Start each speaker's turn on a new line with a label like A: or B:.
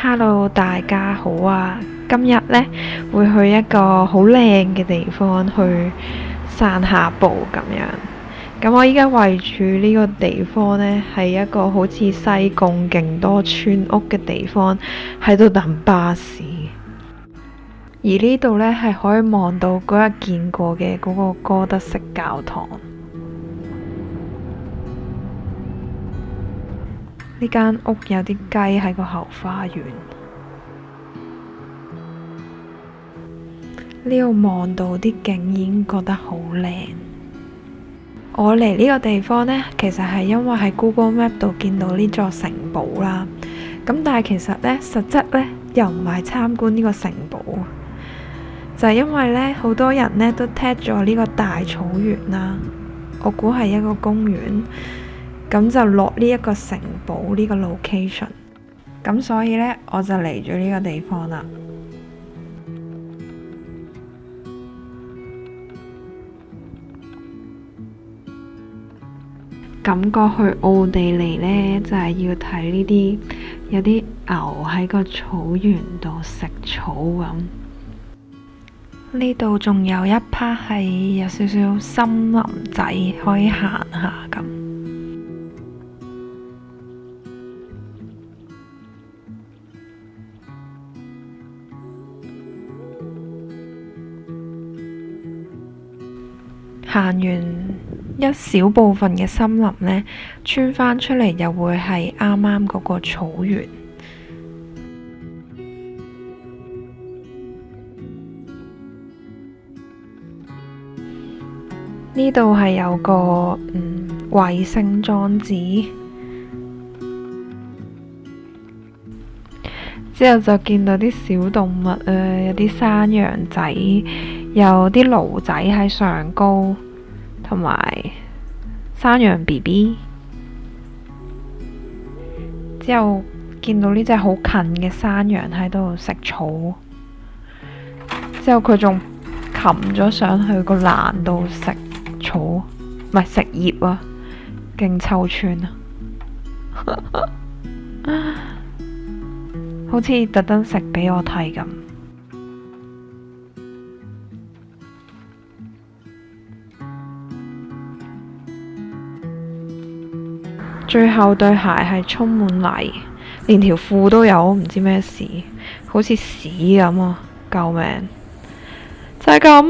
A: Hello，大家好啊！今日呢，會去一個好靚嘅地方去散下步咁樣。咁我依家位處呢個地方呢，係一個好似西貢勁多村屋嘅地方，喺度等巴士。而呢度呢，係可以望到嗰日見過嘅嗰個哥德式教堂。呢間屋有啲雞喺個後花園，呢度望到啲景已經覺得好靚。我嚟呢個地方呢，其實係因為喺 Google Map 度見到呢座城堡啦。咁但係其實呢，實質呢又唔係參觀呢個城堡，就係因為呢好多人呢都 tag 咗呢個大草原啦。我估係一個公園。咁就落呢一個城堡呢個 location， 咁所以呢，我就嚟咗呢個地方啦。感覺去奧地利呢，就係要睇呢啲有啲牛喺個草原度食草咁。呢度仲有一 part 係有少少森林仔可以行下咁。行完一小部分嘅森林呢，穿返出嚟又會係啱啱嗰個草原。呢度係有個衛星裝置，之後就見到啲小動物啊，有啲山羊仔，有啲驢仔喺上高。同埋山羊 BB， 之後見到呢隻好近嘅山羊喺度食草，之後佢仲擒咗上去個欄度食草，唔係食葉啊，勁臭串啊！好似特登食俾我睇咁。最後對鞋係充滿泥，連條褲都有，唔知咩事，好似屎咁啊！救命！就係咁。